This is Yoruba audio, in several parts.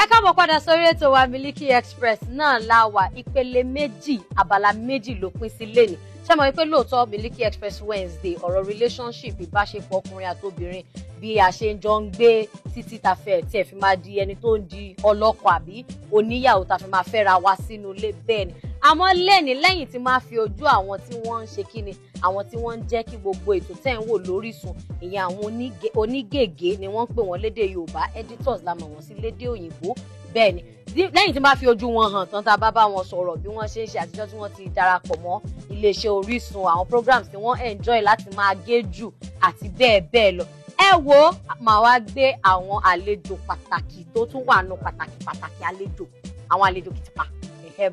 Ẹ káàbọ̀ padà sórí ètò wa Miliki Express náà la wà ìpele méjì abala méjì ló pín sí lẹ́ni. Ṣé mọ̀ wípé lóòótọ́ Miliki Express Wednesday ọ̀rọ̀ relationship ìbáṣepọ̀ ọkùnrin àtobìnrin bí a ṣe ń jọ ń gbé títí ta fẹ́ tí ẹ fi máa di ẹni tó ń di ọlọ́kọ àbí oníyàwó ta fi máa fẹ́ra wa sínú ilé bẹ́ẹ̀ ni. Àmọ́ lẹ́yìn tí máa fi ojú àwọn tí wọ́n ń ṣe kíni àwọn tí wọ́n ń jẹ́ kí gbogbo ètò tẹ́ ń wò lórísun ìyẹn àwọn onígègé ni wọ́n ń pè wọ́n lédè Yorùbá editors la mọ̀ wọ́n sí lédè òyìnbó bẹ́ẹ̀ ni lẹ́yìn tí máa fi ojú wọn hàn tán tá a bá bá wọn sọ̀rọ̀ bí wọ́n ṣe ń ṣe àtijọ́ tí wọ́n ti darapọ̀ mọ́ iléeṣẹ́ Orísun àwọn programs tí wọ́n enjoy láti máa gé jù àti bẹ́ẹ̀ bẹ́ẹ̀ lọ. Ẹ wo màá wá gbé àwọn àlejò pàtàkì tó tún wà nù pàtàkì àlejò àwọn àlejò kìtìpá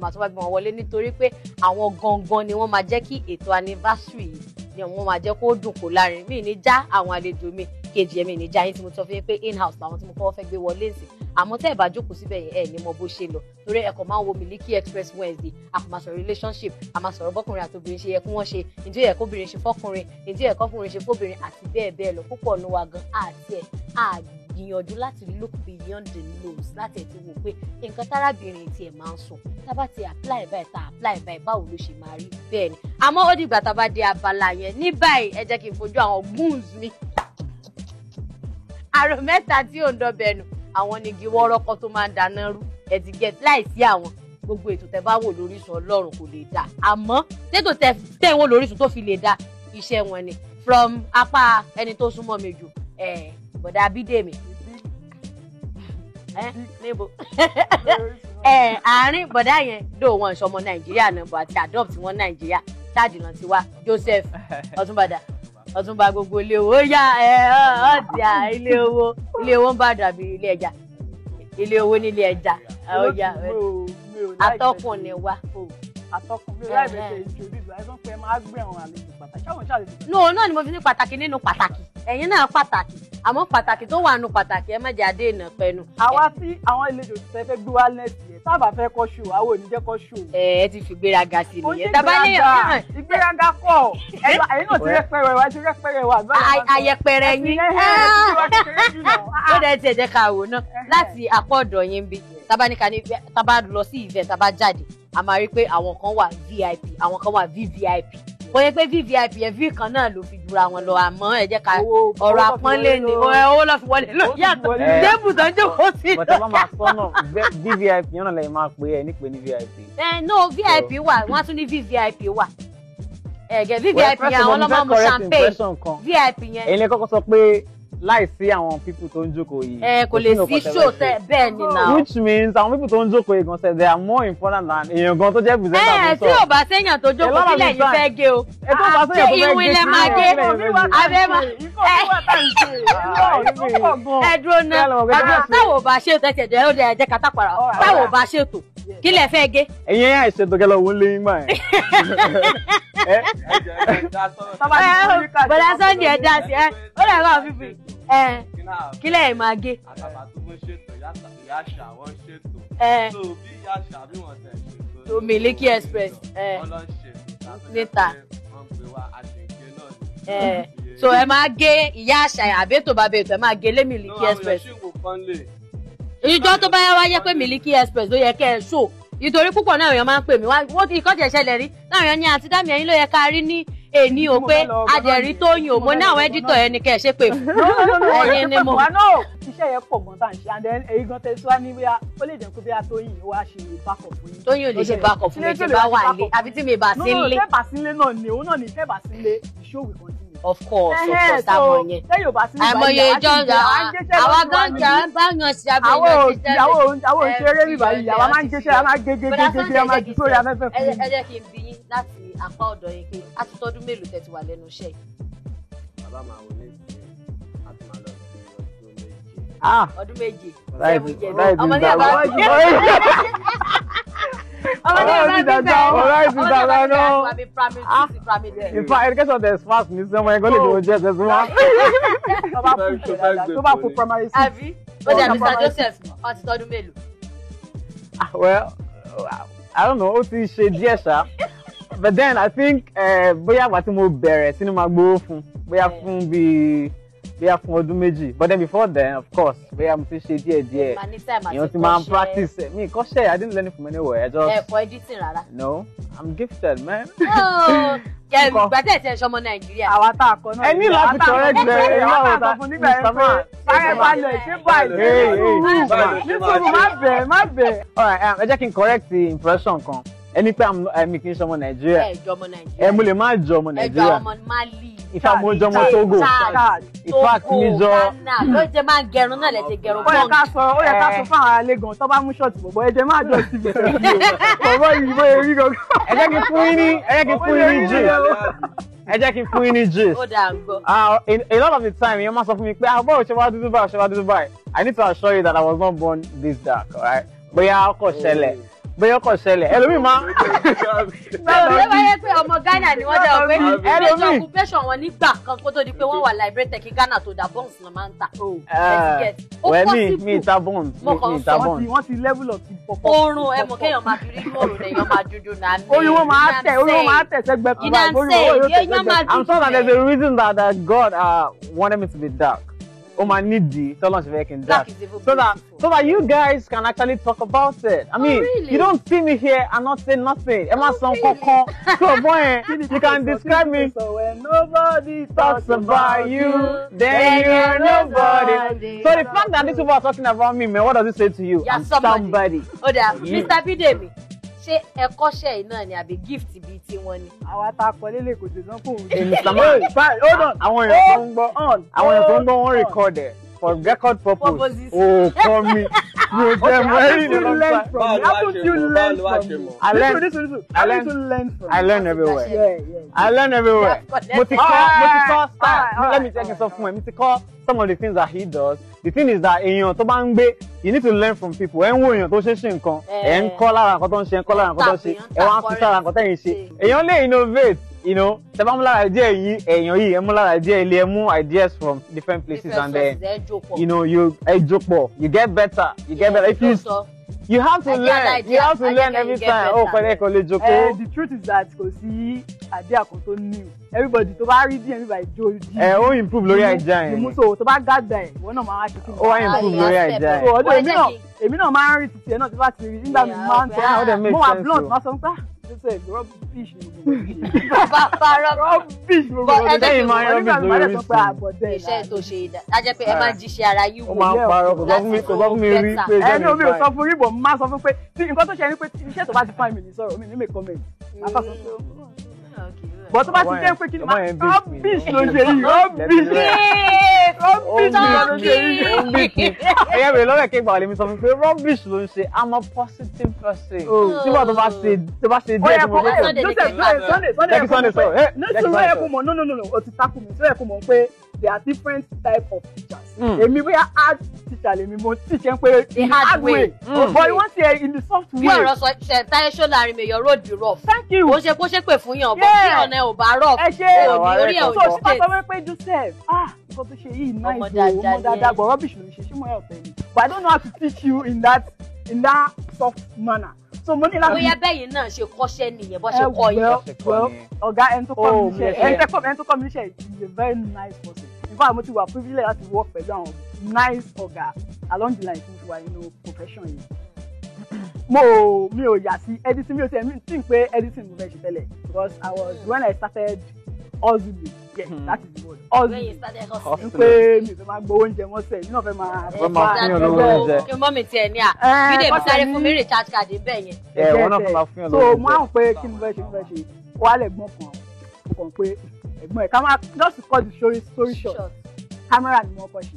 màá tún wá gbé wọn wọlé nítorí pé àwọn gangan ni wọ́n máa jẹ́ kí ètò anniversary yìí ni wọ́n máa jẹ́ kó dùn kó lárin mí ní já àwọn àlejò mi kejì ẹ̀mí ní já yín tí mo sọ fún yín pé in-house làwọn tí mo kọ́ fẹ́ gbé wọlé sí àmọ́ tẹ́ ẹ̀ bá jókòó síbẹ̀ yẹn ẹ̀ ní mọ bó ṣe lọ torí ẹ̀kọ́ máa ń wo Miliki Express Wednesday a kò máa sọ̀rọ̀ relationship a máa sọ̀rọ̀ bọ́kùnrin àtobìnrin ṣe yẹ kí wọ́n ṣe ǹjẹ́ yẹ kóbìnrin ṣe fọ́kùnrin ǹjẹ́ yẹ kọ́kùnrin ṣe fóbìnrin àti bẹ́ẹ̀ bẹ́ẹ̀ lọ púpọ̀ ní wa gan àti ẹ̀ gbìyànjú láti look beyond the nose láti ẹ̀ ti wò pé nǹkan tárábìnrin tiẹ̀ máa ń sọ tábà ti apply báyìí báwo ló ṣe máa rí bẹ́ẹ̀ ni àmọ́ ó dìgbà tá a bá dé abala yẹn ní báyìí ẹ jẹ́ kí n fojú àwọn goons mi àrò mẹ́ta tí ò ń dọ̀bẹ̀nu àwọn nigi wọ́rọ́kọ́ tó máa ń dáná rú ẹ ti get láìsí àwọn gbogbo ètò tẹ́ bá wò lórísun Ọlọ́run kò lè dá àmọ́ tètò tẹ́ wò lórísun tó fi lè dá iṣẹ́ wọn ni from apá ẹni tó súnmọ́ mi jù bọ̀dá Bidemi níbo àárín bọ̀dá yẹn dò wọn ìṣọmọ Nàìjíríà náà bọ̀ àti adopt wọn Nàìjíríà táàdì náà ti wá Joseph Ọ̀túnba gbogbo ilé owó yá ọ̀dà ilé owó ń bá dàbí ilé ẹja ilé owó nílé ẹja ọ̀yà atọ́kùn ni wá. Atọ́kùn bí láì bẹ̀rẹ̀ ìjòdìdò àìsàn pé máa gbé àwọn àlejò pàtàkì àwọn ṣàlejò. No náà ni mo fi ní pàtàkì nínú pàtàkì ẹ̀yin náà pàtàkì àmọ́ pàtàkì tó wà nù pàtàkì ẹ má jẹ́ adé ìnà pẹ̀lú. Àwa tí àwọn àlejò tẹ́ fẹ́ gbé wá lẹ́sì ẹ̀ tábà fẹ́ kọ́ ṣò àwọn ò ní jẹ́ kọ́ ṣò. Ẹ ti fi gbéraga sí nìyẹn tábà ní ìgbéraga kọ́ ẹ̀yin náà ti rẹ́pẹ̀rẹ̀ wá ti rẹ́pẹ̀rẹ̀ wá. Ayẹpẹrẹ yín ó dẹ̀ ti ẹ̀jẹ̀ ká wò náà láti apá ọ̀dọ̀ yín bí tábà lọ sí event tábà jáde a máa rí pé àwọn kan wà VIP àwọn kan wà VVIP kò yẹ pé VVIP yẹn v kan náà ló fi jura wọn lọ àmọ́ ẹ jẹ́ ká ọ̀rọ̀ àpọ́nlé ni owó lọ fi wọlé ló yàtọ̀ débù tó ń jókòó sí. bọ́tà bá máa sọ́nà VVIP yẹn náà lẹ́yìn máa pè é nípe ní VIP. No VIP wà wọ́n á tún ní VVIP wà VVIP yẹn àwọn ọlọ́mọ mu champagne VIP yẹn. ẹ̀yin lè kọ́kọ́ sọ pé láìsí àwọn people tó ń jókòó yìí. Kò lè sí show bẹ́ẹ̀ ni náà. Which means àwọn people tó ń jókòó yìí gan sẹ́ they are more important than èèyàn gan tó jẹ́ presenter tó sọ. Tí ò bá séèyàn tó jókòó sílẹ̀ yìí fẹ́ gé o. Ṣé ìwé lẹ máa gé? Abẹ́ máa ẹ dúró náà. Táwo bá ṣètò ẹ̀sẹ̀ jẹ́ ó jẹ́ kátàpàrà. Táwo bá ṣètò kí lẹ fẹ́ gé? Ẹ̀yin yẹn àìṣètò kẹlẹ́ òun lé yín gbà yẹn. Bọ̀dá Sunday ẹ̀ dá sí ẹ ó lè bá fífi kí lẹ́yìn máa gé. Àtàbà tó mú ṣètò ìyá àṣà wọn ṣètò tó bí ìyá àṣà bí wọ́n tẹ̀ ṣètò. To Miliki Express níta. So ẹ máa gé ìyá àṣà àbẹ́tò bàbá ètò ẹ máa gé lé Miliki Express. Ìjọ tó bá yá wáyé pé Miliki Express ló yẹ kẹ́ ẹ ṣó nítorí púpọ̀ náà èèyàn máa ń pè mí wọ́n ti ìkọ́jẹ̀ ṣẹlẹ̀ rí láwọn èèyàn ní àti dámì ẹ̀yìn ló yẹ ká rí ní èní o pé adẹ̀rí tó yìn o mo ní àwọn ẹ́dítọ̀ ẹni kẹ́ ẹ̀ ṣe pé ẹ̀yin ni mo. Iṣẹ́ yẹn pọ̀ gan tá à ń ṣe and then èyí gan tẹ̀sí wá ní bóyá ó lè jẹ́ pé bóyá Tóyìn ó wá ṣe backup fún yín. Tóyìn ò lè ṣe backup fún mi tí bá wà nílé àbí tí mi bá sí nílé. tẹ́ bá sí nílé náà ni òun náà ní tẹ́ bá sí nílé the show will continue. Of course táwọn yẹn. Àìmọye ìjọ àwa gánjà bá yan sí abẹ́yẹn ti tẹ́lẹ̀. àwọn òṣèré bíbá yìí àwa máa ń jẹ́ṣẹ́ a máa gégégégé a máa jù sórí afẹ́fẹ́ fún mi. Ẹ jẹ́ kí n bi yín láti apá ọ̀dọ̀ yín pé a ti tọ́dún mélòó tẹ́ ti wà lẹ́nu iṣẹ́ yìí. Bàbá máa wọlé sí a ti máa lọ sí ọdún méje. Ọmọdé àbá in fact, education there's fast ní sẹ́wọ̀n ẹ̀gọ́ lè dòwò jẹ́ ẹ̀sẹ̀ wọn. Tó bá fún primary six. Àbí ó dẹ̀ Mr. Joseph ó ti tọ́dún mélòó. Well, I don't know, ó ti ṣe díẹ̀ ṣá. But then I think bóyá àgbà tí mo bẹ̀rẹ̀ sí ni máa gbowó fún bóyá fún bíi bóyá fún ọdún méjì but then before then of course bóyá mo ti ṣe díẹ̀ èèyàn ti máa practice mi kọ́ṣẹ́ I didn't learn it from anywhere I just. ẹ̀kọ́ editing rárá. no I'm gifted man. gbàtẹ́ ẹ̀ ṣọmọ Nàìjíríà. àwa tá a kọ náà. ẹ ní láti correct ẹ ẹ àwa tá a kọ fún nígbà yẹn pé báyẹn balẹ̀ ṣé báyìí má bẹ̀. alright ẹ jẹ́ kí n correct the impression kan ẹni pé mi kì í ṣọmọ Nàìjíríà. ẹ jọmọ Nàìjíríà. ẹ mo lè má jọ ọmọ Nàìjíríà. ẹ jọ ọmọ Mali. Ifá mo jọ ọmọ Togo. In fact mi jọ. ló jẹ máa gẹrun náà lẹ ti gẹrun bọ́ọ̀lù. ó yẹ ká sọ fún àwọn alẹ́ gan tó bá mú ṣọ́ọ̀tì bọ̀bọ̀ ẹ jẹ́ máa jọ sí ibẹ̀ bọ̀bọ̀ yìí bóyá rí gangan. ẹ jẹ́ kí n fún yín ní ẹ jẹ́ kí n fún yín ní gist. ó dà ń gbọ́. A lot of the time èèyàn máa sọ fún mi pé bọ́ọ̀lù ṣe wá dúdú báyìí I need to assure you that I was not born this dark alright bóyá ọkọ̀ ṣẹlẹ̀ ẹlòmíì máa. ṣé wáyé pé ọmọ Ghana ni wọ́n jẹ́ pé ẹlòmíì occupation wọn nígbà kan kó tó di pé wọ́n wà liberated kí Ghana tó dà bones náà máa ń tà. wẹ́ẹ̀ mi ìta bones. wọ́n ti level up ti pọ̀pọ̀. oorun ẹ̀mọ̀ kéèyàn máa fi rí inú òrùn èèyàn máa dúdú náà. oríwó máa tẹ̀ sẹ́gbẹ́ kan. I'm sure that there's a reason that God wanted me to be dark. Oh my needy, so long as can dark. So that you guys can actually talk about it. I mean, you don't see me here and not say nothing. Emma son kokon. So boy, you can describe me. So when nobody talks about you, then you're nobody. So the fact that these people are talking about me, man, what does it say to you? I'm somebody. Oh, Mr. Bidemi. Ṣé ẹ̀kọ́ṣẹ́ iná ni àbí gift bíi ti wọn ni. àwa tá a kọ lélẹ̀ kò tẹ̀sán kò wù. hold on àwọn èèyàn tó ń gbọ́ wọ́n record it for record purpose. Oh, for me. You them very long time. How could you learn from? I learn everywhere. Yeah. I learn everywhere. Let me take yourself from him. Some of the things that he does. The thing is that you need to learn from people. Ẹ ń wo èèyàn tó ṣe nǹkan, ẹ ń kọ́ lára nǹkan tó ń ṣe, ẹ ń kọ́ lára nǹkan tó ń ṣe, ẹ wá ń fi sára nǹkan tẹ́yìn ṣe. Èèyàn lè innovate, tẹ́ bá mú lára idea yìí, èèyàn yìí, ẹ mú lára idea ilé, ẹ mú ideas from different places and then, ẹ jókòó, you get better. If you have to learn every time. Oh, pẹ̀lẹ́ kò lè jókòó. The truth is that kò sí idea kan tó new. Everybody tó bá rí díẹ̀ nígbà ìjó di. Ó improve lórí idea yẹn. So tó bá gàdá ẹ̀ wọ́n náà máa wá ṣe kí ni. Ó wá improve lórí idea yẹn. So ọdún èmi náà máa ń rí títí ẹ̀ náà tí bá ti rí nígbà mi máa ń tẹ̀ mo wà blunt máa sọ pé rubbish ni iṣẹ́ tó ṣe dájẹ́ pé ẹ máa ń jíṣẹ́ ara yín wò. ó máa ń parọ́ kò sọ fún mi rí pé ẹni omi ò sọ fún rí bọ̀ máa sọ fún pé tí nǹkan tó ṣe ni pé iṣẹ́ tó bá ti fáìn mi ní sọ̀rọ̀ mi ní make comment bọ̀ tó bá ti jẹ́ pé kí ni máa rubbish ló ṣe yìí rubbish ló ṣe yìí. ẹ̀yẹ́ mi lọ́wọ́ ẹ̀kẹ́ ìgbà lèmi sọ fún mi pé rubbish ló ń ṣe I'm a positive person. sígbà tó bá ṣe díẹ̀ tí mo gbé Sunday sọ̀rọ̀ nítorí ẹ̀ kò mọ̀ no o ti takù mi sọ́yẹ̀ kò mọ̀ pé there are different type of teachers. èmi bóyá hard teacher lèmi mo teach ẹ pé the hard way but you wan say in the soft way. bí ọ̀rọ̀ sọ ṣe táyé ṣó láàrin mi your road be rough. Thank you. ó ṣe kó ṣe pé fún yàn bó tí ọ̀nà ẹ̀ ò bá rough. ẹ ṣe orí ẹ̀ ò so ṣe sọ wípé Joseph nǹkan tó ṣe yìí nice o ọmọ dáadáa but rubbish ló ń ṣe mo help ẹ ni but I don't know how to teach you in that soft manner. So mo ní láti. bóyá bẹ́yìn náà ṣe kọ́ṣẹ́ nìyẹn bó ṣe kọ́ yín. ọ̀gá ẹni tó kọ́ mi níṣẹ́ is a very nice person. In fact mo ti wà privilege láti work pẹ̀lú àwọn nice ọ̀gá along the line fún wa nínú profession yìí. mi ò yà sí editing mi ò tẹ̀ mí tí n pé editing mo fẹ́ ṣe tẹ́lẹ̀ because I was when I started hustling that is the word hustling n pé mi fẹ́ máa gbowó oúnjẹ wọn sẹ̀ mi náà fẹ́ máa fún yàn lówó oúnjẹ. kí mọ́ mi tiẹ̀ ní à Bidemi sáré fún mi recharge card bẹ́ẹ̀ yẹn. wọn náà fẹ́ máa fún yàn lówó so oúnjẹ. mo àwọn pé kí ni mo fẹ́ ṣe wàhálà ẹ̀gbọ́n kan mo kàn pé ẹ̀gbọ́n ẹ̀ ká máa just to cut the story short camera ni mo kọ́ ṣe.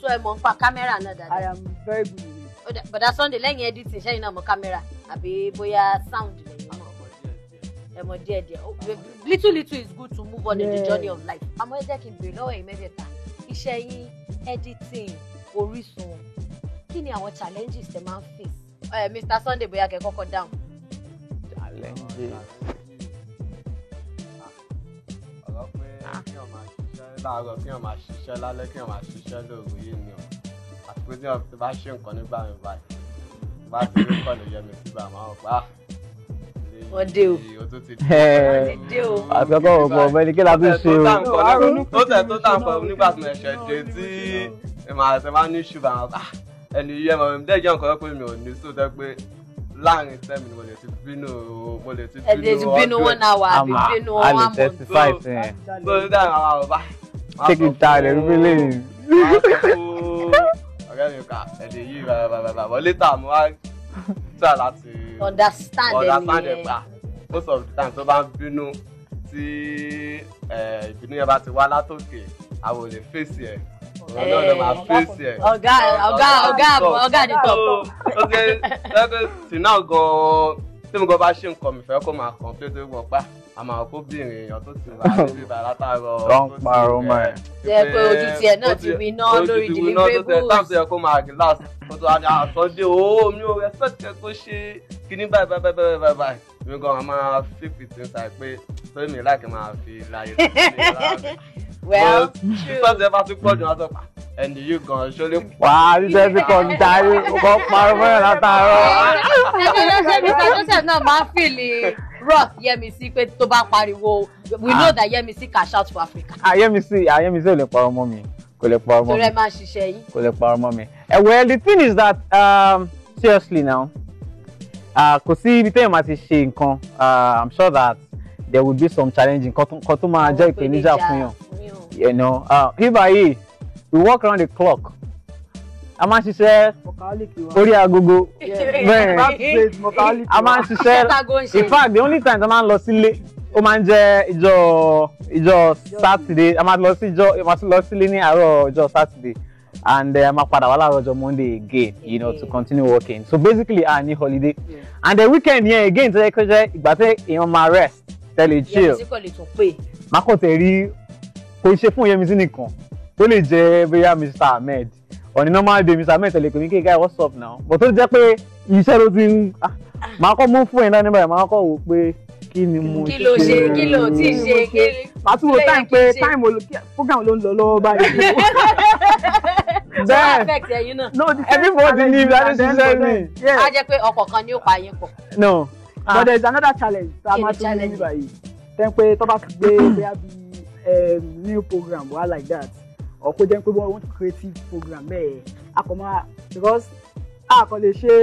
so ẹ mọ̀ nípa camera náà dáadáa. I am very good in it. bọ̀dá Sunday lẹ́yìn editing ṣẹ́yìn náà mọ̀ camera àbí bóyá sound lẹ́yìn náà ẹ mọ̀ díẹ̀díẹ̀ little is good to move on in the journey of life. àmọ́ ẹ jẹ́ kí n bèrè lọ́wọ́ ẹ̀yin mẹ́tẹ̀ẹ̀ta iṣẹ́ yín editing Orisun kí ni àwọn challenges tẹ máa ń face. Mr. Sunday bóyá kẹ́ kọ́kọ́ down. challenges. ọ̀rọ̀ pé kí wọ́n máa ṣiṣẹ́ láàárọ̀ kí wọ́n máa ṣiṣẹ́ lálẹ́ kí wọ́n máa ṣiṣẹ́ lóru yìí ni o àti pé tí wọ́n bá ṣe nǹkan nígbà mi báyìí bá ti rí kọ́ lè yẹ mi síbà máa ń pa ilé wọ́n dé o. àtọ́kọ̀ ọ̀pọ̀ ọ̀bẹ́ni kí la tún ṣe o. ó tẹ̀ tó tà ń pọ̀ nígbà tí mo ṣẹ̀ dé tí màá tẹ máa ní ṣùgbọ́n ẹni yẹ mọ̀ mi dẹ́jọ́ nǹkan pé mi ò ní sóò tẹ́ pé láàrin tẹ́mi ni mo lè ti bínú one hour àbí bínú one month. a lè testify sí ẹ. so nígbà yẹn àwọn ọba. take it down ẹ̀rú pélé. ọ̀rẹ́ mi kà ẹ̀dẹ̀ yìí bàbà wọlé tà mo wá try láti understand ẹ̀ pa most of the time tó bá ń bínú tí ìbínú yẹn bá ti wá látòkè àwọn ò lè fèsì ẹ̀ ọ̀rọ̀ náà ló máa fèsì ẹ̀. ọ̀gá ni tọ̀. ó ṣe lẹ́gbẹ̀ẹ́ sí náà gan-an tí mo gan bá ṣe nǹkan mi fẹ́ kó máa kàn pé tó wọ̀ pa àmọ́ àwọn kóbìnrin èèyàn tó ti wà níbi ìbà látàárọ̀ tó ń parọ́ mọ́ ẹ̀. jẹ́ pé ojú tiẹ̀ náà ti wí iná lórí deliverables. táwọn tó yẹ kó máa relax kó tó wá ní àtọ́jú owó mi ò respect ẹ kó ṣe kíní báyìí mi gan máa fífi tí ń sa pé tó mi láì kí n máa fi láyé tó mi lára. well sọ́ọ̀tì ẹ bá tún pọ̀ jù wá sọ́pà ẹni yìí gan ṣó lè. wà á rí sẹ́sì kan darí ọkọ̀ parọ́ mọ́ ẹ̀ látàárọ̀. ẹgbẹ́ lọ́sẹ̀ Mr. Joseph náà máa ń fìlì rock Yẹ́misí pé tó bá pariwo we know that Yẹ́misí cash out for Africa. Yẹ́misí ò lè parọ́ mọ́ mi kò lè parọ́ mọ́ mi. torí ẹ máa ń ṣiṣẹ́ yìí. kò lè parọ́ mọ́ mi. Well, the thing is that seriously now kò sí ibi tẹ́yìn máa ti ṣe nǹkan I'm sure that there will be some challenging nǹkan tó máa jẹ́ ìpèníjà fún yàn. You know, ibà yìí we work around the clock. A máa ń ṣiṣẹ́ orí agogo. Bẹ́ẹ̀ a máa ń ṣiṣẹ́ in fact the only time a máa ń lọ sílé ó máa ń jẹ́ ìjọ Saturday a máa lọ sílé ní àárọ̀ ìjọ Saturday and a máa padà wá láàárọ̀ ọjọ́ Monday again you know to continue working so basically a ní holiday and the weekend yẹn again tó yẹ kó jẹ́ ìgbà tí èèyàn máa rest tẹ́lẹ̀ chill máa kò tẹ̀ rí kò ṣe fún Yẹ́misí nìkan ó lè jẹ́ bóyá Mr. Ahmed on a normal day Mr. Ahmed tẹ̀lé pé ní guy what's up now but tó jẹ́ pé iṣẹ́ ló ti ń máa kọ́ mú fún ẹ̀ dání báyìí máa kọ́ wò pé kí ni mo ṣe kí ló tí ì ṣe kéré. màá tún wo time pé time program ló ń lọ lọ́wọ́ báyìí. bẹ́ẹ̀ everybody ní ìdájọ́ ṣiṣẹ́ mi. a jẹ́ pé ọkọ̀ kan ni ó pa yín pọ̀. no but there is another challenge tá a máa tún ní báyìí tẹ́ pé tó bá ti gbé bóyá bí new program wa like that or kó jẹ́ pé wọ́n want creative program bẹ́ẹ̀ a kò máa because a kò lè ṣe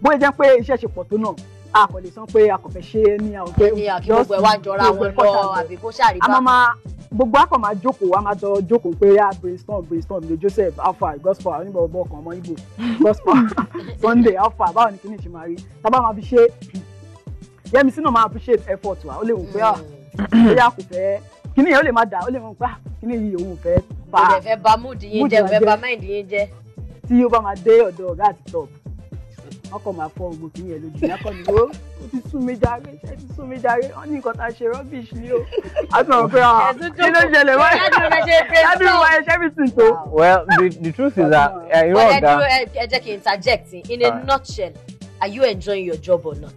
bóyá jẹ́ pé iṣẹ́ ṣe pọ̀ tó náà a kò lè sọ pé a kò fẹ́ ṣe ní àwọn pé kí gbogbo ẹ̀ wá jọra wọn lọ àbí kó ṣàrí bá. a máa gbogbo akọ̀ máa jókòó a máa jọ jókòó pé brainstorm ní Joseph alpha gospel oníbọ̀bọ̀ ọkàn ọmọ Igbo gospel Sunday alpha báwo ni kíní ṣe máa rí tábà máa fi ṣe Yẹ́misí náà máa appreciate effort wa ó lè wò pé bóyá kò fẹ́ kíní yẹn ó lè máa dà ó lè mọ̀ pé kíní yìí òun fẹ́ bá ó lè fẹ́ bà mood yín jẹ́ fẹ́ bà mind yín jẹ́. tí ó bá máa dé ọ̀dọ̀ ọ̀gá àti top ọkọ̀ máa fọ ògbó kíní yẹn lójú ìyá kan ní ó ti sún mi jàre ṣe ti sún mi jàre wọ́n ní nǹkan tá a ṣe rubbish ni o a ti mọ̀ pé kí ló ṣẹlẹ̀ wáyé ládùúgbò wáyé everything tó. well the truth is that irú ọ̀gá. ẹ jẹ́ kí n interject in a nutshell are you enjoying your job or not?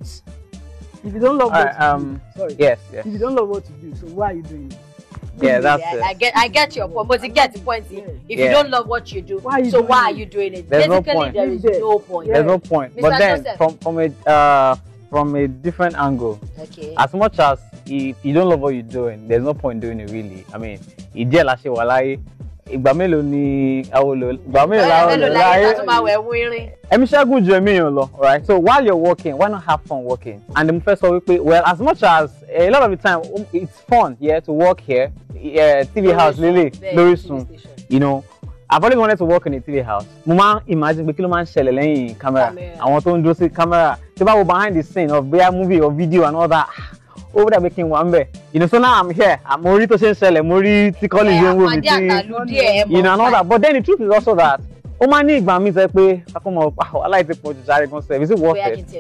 If you don't love what you do, sorry. Yes. If you don't love what you do, so why are you doing it? Yeah, that's it. I get your point, but you get the point. If you don't love what you do, why are you doing it? There's basically, no point. there is no point. There's no point. Mr. But then, Joseph. from a different angle, okay. As much as if you don't love what you're doing, there's no point doing it really. I mean, ìdí ẹ̀ la ṣe wà láyé. Ìgbà mélòó ni ìgbà mélòó la wò láyé. Ẹ̀mí ṣẹ́gun ju ẹ̀mí yàn lọ, right? So while you're working, why not have fun working? And the first wípé, well, as much as a lot of the time it's fun, yeah, to work here, TV house lele, Orisun, you know. I've always wanted to work in a TV house. Mo máa imagine pé kí ló máa ń ṣẹlẹ̀ lẹ́yìn camera. Àwọn tó ń dúró sí camera. Tí bá wo behind the scene of bóyá movie or video and all that. Over there making one bit. You know, so now I'm here. I'm more to say, more to college, you know, and all that. But then the truth is also that Omani Igba means that I like the project concept. Is it worth it?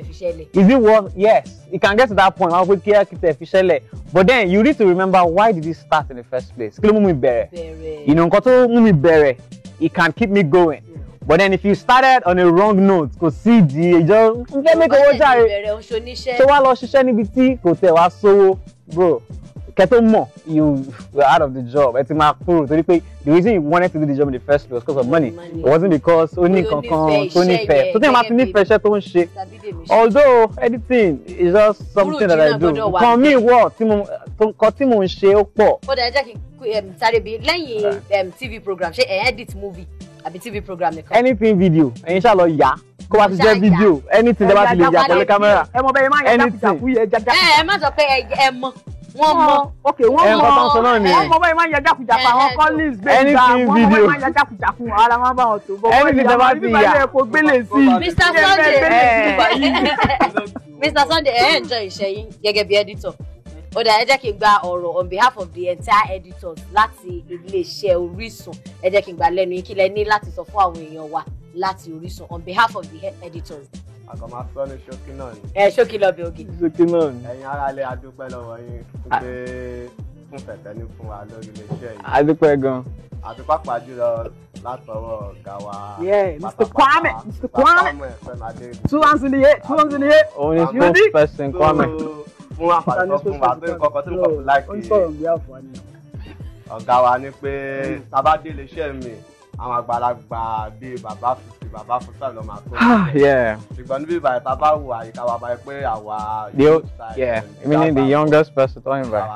Is it worth? Yes, you can get to that point. I would care officially. But then you need to remember why did it start in the first place? You know, it can keep me going. But then if you started on a wrong note, kò sí di ìjọ nké make owó jàre. So wá lọ ṣiṣẹ́ níbi tí kò tẹ̀ wá sówó, bro. Ketomo, you were out of the job. The reason you wanted to do the job in the first place was because of money. It wasn't because only fair. So although editing is just something that I do. For me, what? TV program, edit movie, TV program. Anything video, inshallah, yeah. Video, anything about the camera. Okay, one more. Anything video. Mr. Sunday, enjoy sharing editor. On behalf of the entire editors, láti ilé-iṣẹ́ Orisun, lẹ́nu yín kí lẹ ní láti sọ fún àwọn èèyàn wa láti Orisun on behalf of the editors. Àkọ́mọ́ sọ ní ṣókí náà ni. Ṣókí lọ bí oge. Ṣókí náà ni. Ẹ̀yin ará ilé adúpẹ́ lọ́wọ́ yín pé fún fẹ̀fẹ́ ní fún wa lórí ilé-iṣẹ́ yìí. Adúpẹ́ gan. Àti pàápàá jùlọ látọwọ́ ọ̀gá wa. Mr. Kwame. Two hands in the air. Only spokesperson Kwame. Fún àpàtàkọ́ fún wa tó ń kọ́kọ́ tó ń kọ́kọ́ láìpẹ́. Ọ̀gá wa ní pé tábà dé ilé-iṣẹ́ mi, àwọn àgbàlagbà bíi bàbá fúnfà lọ máa tó. Ṣùgbọ́n níbi ìbàyẹ̀ tá a bá wò àyíká wa báyìí pé àwa. Meaning the youngest person to invite.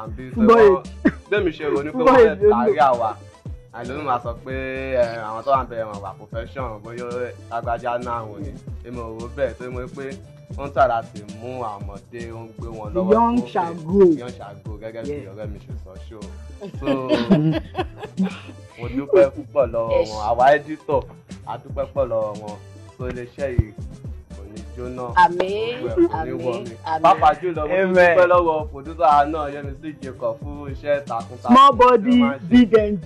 Bẹ́ẹ̀mi ṣe rò ní pé wọ́n fẹ́ kárí àwa. Àìlónú máa sọ pé àwọn tó wà ń bẹ̀rẹ̀ wọn wà profession bóyá lágbájá náà wò ní. Èmi ò rò bẹ́ẹ̀ tó mọ̀ pé wọ́n tà láti mú àwọn ọmọdé ó ń gbé wọn lọ́wọ́. Young shall grow gẹ́gẹ́ bí ọ̀rẹ́ mi ṣe sọ ṣó. So mo dúpẹ́ púpọ̀ lọ́wọ́ wọn, àwa ẹ́dítọ̀ a dúpẹ́ púpọ̀ lọ́wọ́ wọn, so iléeṣẹ́ yìí kò ní jóná. Àmín. Pápá jùlọ mo dúpẹ́ lọ́wọ́ pòdúsà náà Yẹ́misí Jacob fún iṣẹ́ takuntakun. Small body big engine.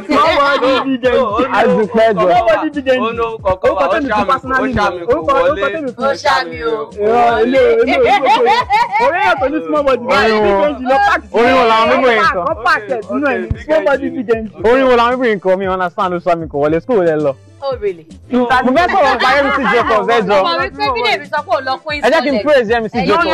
Small body big engine. Adúpẹ́ jọ. Small body big engine. Ó ṣàmì kò wọlé. Ó ṣàmì o. Orí yàtọ̀ ní small body big engine lọ pàkì. Orí wọn làwọn mímú yẹn kan. Small body big engine. Orí wọn làwọn mímú yẹn kan mi understand ló ṣàmì kò wọlé school rẹ lọ. Oh really? Mo fẹ́ sọ̀rọ̀ nípa Yẹ́misí Jacob ẹjọ́. Ọmọ wípé Bidemi sọ pé ò lọ Queen's College. Ẹ jẹ́ kí n praise Yẹ́misí Jacob.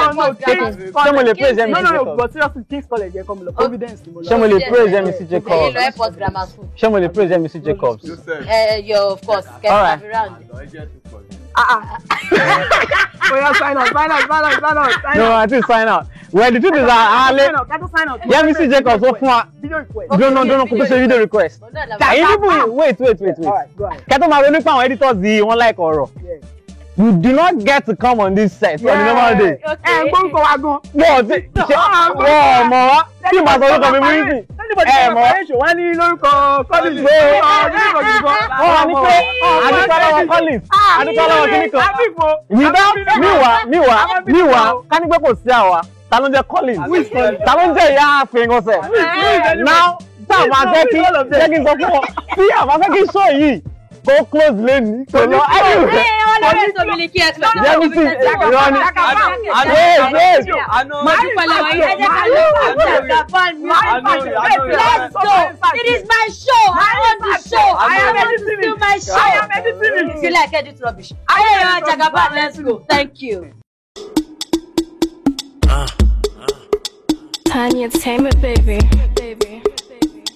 Ṣé mo lè praise Yẹ́misí Jacob? No, but seriously, King's College yẹ kọ́ mi lọ. Providence ni mo lọ. Ṣé mo lè praise Yẹ́misí Jacob? Ẹ̀yin lọ airport grammar school. Ṣé mo lè praise Yẹ́misí Jacob? Of course. All right. Sign out. No, I didn't sign out. Well, the truth is that Yẹ́misí Jacob sọ fún wa. Don't kò tó ṣe video request. Wait. Kẹ́tọ́ máa ronú pé àwọn editors yìí wọ́n like ọ̀rọ̀. You do not get to come on this set on a normal day. Gbórúkọ wa gan. Wọ́n mọ̀ wá. Tí màá sọ lórúkọ mi mú yín sí. Mọ̀ wọ́n ní lórúkọ Collins. Wọ́n ní pé Adúpẹ́lọ́wọ́ Collins. Adúpẹ́lọ́wọ́ kíníkan. Míwá ká ní pé kò sí àwa. Ta ló ń jẹ́ Collins? Ta ló ń jẹ́ ìyá àfihàn ọ̀sẹ̀? Now, tá a máa jẹ́ kí n sọ fún ọ. Tí a máa fẹ́ kí show yìí go close lane. So no, Miliki Exress. Yẹ́misí Ronnie. Let's go. It is my show. I want the show. I am editing my show. I am editing. If you like edit rubbish. Jagaban, let's go. Thank you. Tiny entertainment, baby.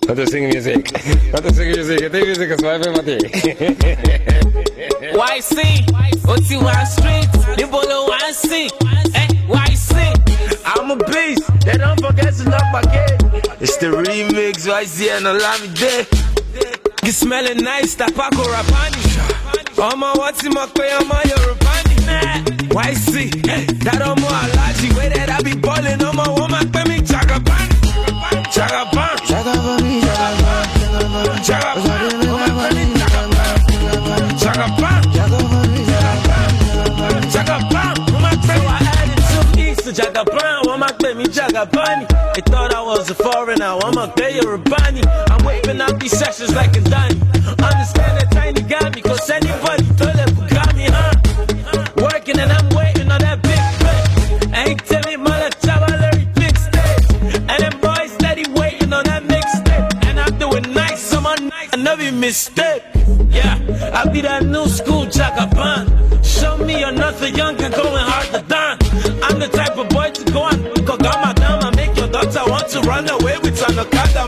Not to sing music. I think music is my favorite thing. YC, OT one street, Nibolo one C. YC, I'm a beast. They don't forget to knock my gate. It's the remix, YC and Olamide. You smelling nice, that Paco Rapani. Oma what's in my way, Oma Yorubani. YC, that Oma Alaji, way that I be balling, Oma woman, pay me Jagaban. Jagaban, Jagaban, Jagaban, Jagaban, Jagaban, Jagaban, woman, pay me Jagabani. They thought I was a foreigner, woman, pay you a bunny. I'm waving up these sessions like a Danny. Understand that tiny got me, cause anybody told it got me, huh? Working and I'm waiting on that big thing. Ain't telling mother Chavalry big stage. And them boys steady waiting on that mixtape. And I'm doing nice, so I'm nice, I never mistake. Yeah, I'll be that new school Jagaban. Show me another young and going hard to dance. I'm the type of boy to go and cook out my dama, make your daughter want to run away with an Okada